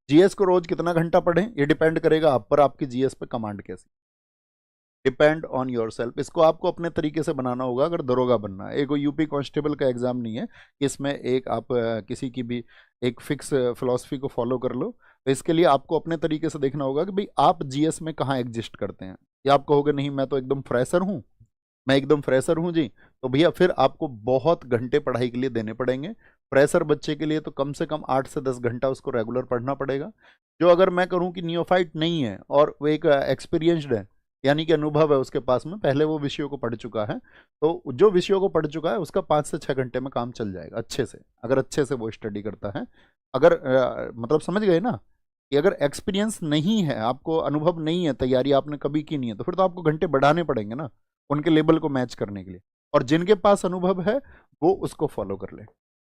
GS को रोज कितना घंटा पढ़ें ये डिपेंड करेगा आप पर, आपकी जीएस पे कमांड कैसी, डिपेंड ऑन योर सेल्फ। इसको आपको अपने तरीके से बनाना होगा अगर दरोगा बनना है। एक यूपी कांस्टेबल का एग्जाम नहीं है, इसमें एक आप किसी की भी एक फिक्स फिलॉसफी को फॉलो कर लो। तो इसके लिए आपको अपने तरीके से देखना होगा कि भाई आप जीएस में कहाँ एग्जिस्ट करते हैं। या आप कहोगे नहीं मैं तो एकदम फ्रेशर हूँ, मैं एकदम फ्रेशर हूँ जी, तो भैया फिर आपको बहुत घंटे पढ़ाई के लिए देने पड़ेंगे। फ्रेशर बच्चे के लिए तो कम से कम 8 से 10 घंटा उसको रेगुलर पढ़ना पड़ेगा। जो अगर मैं करूँ कि नियोफाइट नहीं है और वो एक एक्सपीरियंस्ड है, यानी कि अनुभव है उसके पास में, पहले वो विषयों को पढ़ चुका है, तो जो विषयों को पढ़ चुका है उसका 5 से 6 घंटे में काम चल जाएगा अच्छे से, अगर अच्छे से वो स्टडी करता है। अगर मतलब समझ गए ना कि अगर एक्सपीरियंस नहीं है, आपको अनुभव नहीं है, तैयारी आपने कभी की नहीं है, तो फिर तो आपको घंटे बढ़ाने पड़ेंगे ना उनके लेवल को मैच करने के लिए। और जिनके पास अनुभव है वो उसको फॉलो कर ले।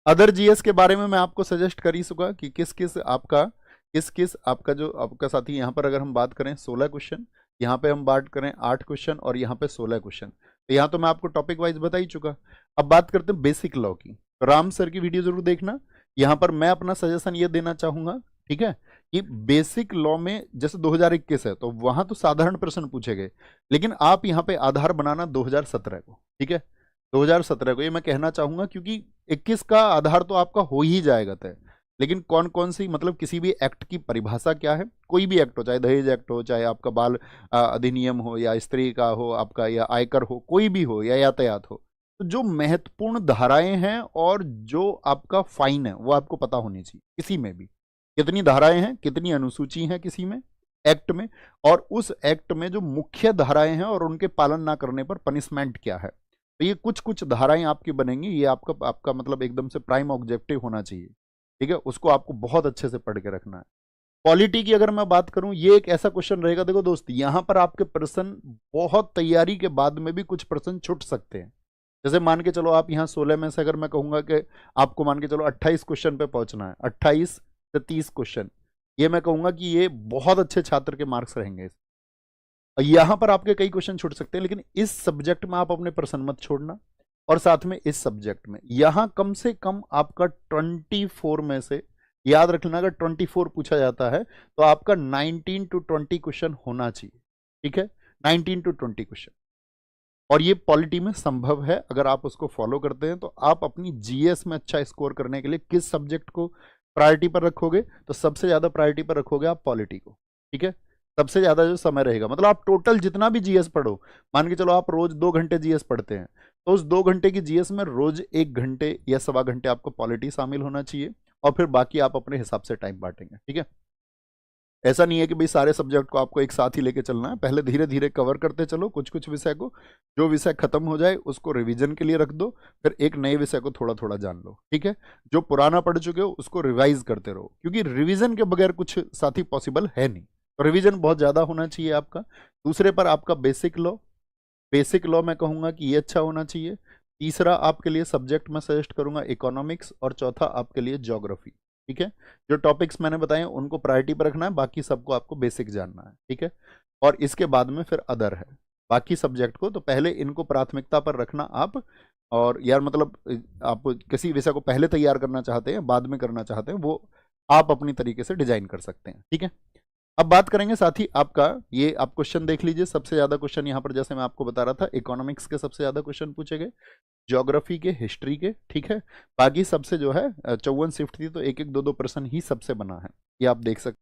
अदर जीएस के बारे में मैं आपको सजेस्ट कर ही चुका कि किस किस आपका जो आपका साथी, यहाँ पर अगर हम बात करें 16 क्वेश्चन, यहाँ पे हम बात करें 8 क्वेश्चन और यहाँ पे 16 क्वेश्चन, तो यहाँ तो मैं आपको टॉपिक वाइज बता ही चुका। अब बात करते हैं बेसिक लॉ की, तो राम सर की वीडियो जरूर देखना। यहाँ पर मैं अपना सजेशन ये देना चाहूंगा, ठीक है, कि बेसिक लॉ में जैसे 2021 है तो वहां तो साधारण प्रश्न पूछे गए, लेकिन आप यहाँ पे आधार बनाना 2017 को, ठीक है, 2017 को, ये मैं कहना चाहूंगा क्योंकि 21 का आधार तो आपका हो ही जाएगा तय, लेकिन कौन कौन सी मतलब किसी भी एक्ट की परिभाषा क्या है, कोई भी एक्ट हो, चाहे दहेज एक्ट हो, चाहे आपका बाल अधिनियम हो, या स्त्री का हो आपका, या आयकर हो, कोई भी हो, या यातायात हो, तो जो महत्वपूर्ण धाराएं हैं और जो आपका फाइन है वो आपको पता होनी चाहिए किसी में भी। कितनी धाराएं हैं, कितनी अनुसूची हैं किसी में एक्ट में, और उस एक्ट में जो मुख्य धाराएं हैं और उनके पालन ना करने पर पनिशमेंट क्या है। तो ये कुछ कुछ धाराएं आपकी बनेंगी, ये आपका आपका मतलब एकदम से प्राइम ऑब्जेक्टिव होना चाहिए, ठीक है, उसको आपको बहुत अच्छे से पढ़ के रखना है। पॉलिटी की अगर मैं बात करूं, ये एक ऐसा क्वेश्चन रहेगा, देखो दोस्त यहां पर आपके प्रश्न बहुत तैयारी के बाद में भी कुछ प्रश्न छूट सकते हैं। जैसे मान के चलो आप यहाँ 16 में से अगर मैं कहूंगा कि आपको मान के चलो 28 क्वेश्चन पे पहुंचना है, 28 से 30 क्वेश्चन, ये मैं कहूंगा कि ये बहुत अच्छे छात्र के मार्क्स रहेंगे। यहां पर आपके कई क्वेश्चन छूट सकते हैं, लेकिन इस सब्जेक्ट में आप अपने प्रश्न मत छोड़ना। और साथ में इस सब्जेक्ट में यहां कम से कम आपका 24 में से, याद रखना अगर 24 पूछा जाता है तो आपका 19 to 20 क्वेश्चन होना चाहिए, ठीक है, 19 to 20 क्वेश्चन। और ये पॉलिटी में संभव है, अगर आप उसको फॉलो करते हैं तो आप अपनी जीएस में अच्छा स्कोर करने के लिए किस सब्जेक्ट को प्रायोरिटी पर रखोगे, तो सबसे ज्यादा प्रायोरिटी पर रखोगे आप पॉलिटी को, ठीक है, सबसे ज्यादा जो समय रहेगा, मतलब आप टोटल जितना भी जीएस पढ़ो, मान के चलो आप रोज 2 घंटे जीएस पढ़ते हैं, तो उस 2 घंटे की जीएस में रोज 1 घंटे या सवा घंटे आपको पॉलिटी शामिल होना चाहिए, और फिर बाकी आप अपने हिसाब से टाइम बांटेंगे, ठीक है। ऐसा नहीं है कि भाई सारे सब्जेक्ट को आपको एक साथ ही लेके चलना है, पहले धीरे धीरे कवर करते चलो कुछ कुछ विषय को, जो विषय खत्म हो जाए उसको रिवीजन के लिए रख दो, फिर एक नए विषय को थोड़ा थोड़ा जान लो, ठीक है। जो पुराना पढ़ चुके हो उसको रिवाइज करते रहो, क्योंकि रिवीजन के बगैर कुछ साथी पॉसिबल है नहीं, तो रिवीजन बहुत ज्यादा होना चाहिए आपका। दूसरे पर आपका बेसिक लॉ मैं कहूंगा कि ये अच्छा होना चाहिए। तीसरा आपके लिए सब्जेक्ट मैं सजेस्ट करूंगा इकोनॉमिक्स, और चौथा आपके लिए ज्योग्राफी, ठीक है। जो टॉपिक्स मैंने बताए उनको प्रायोरिटी पर रखना है, बाकी सबको आपको बेसिक जानना है, ठीक है। और इसके बाद में फिर अदर है, बाकी सब्जेक्ट को तो पहले इनको प्राथमिकता पर रखना आप। और यार मतलब आप किसी विषय को पहले तैयार करना चाहते हैं बाद में करना चाहते हैं, वो आप अपनी तरीके से डिजाइन कर सकते हैं, ठीक है। अब बात करेंगे साथी आपका, ये आप क्वेश्चन देख लीजिए, सबसे ज्यादा क्वेश्चन यहाँ पर जैसे मैं आपको बता रहा था इकोनॉमिक्स के सबसे ज्यादा क्वेश्चन पूछे गए, ज्योग्राफी के, हिस्ट्री के, ठीक है। बाकी सबसे जो है 54 शिफ्ट थी तो एक एक दो दो प्रश्न ही सबसे बना है, ये आप देख सकते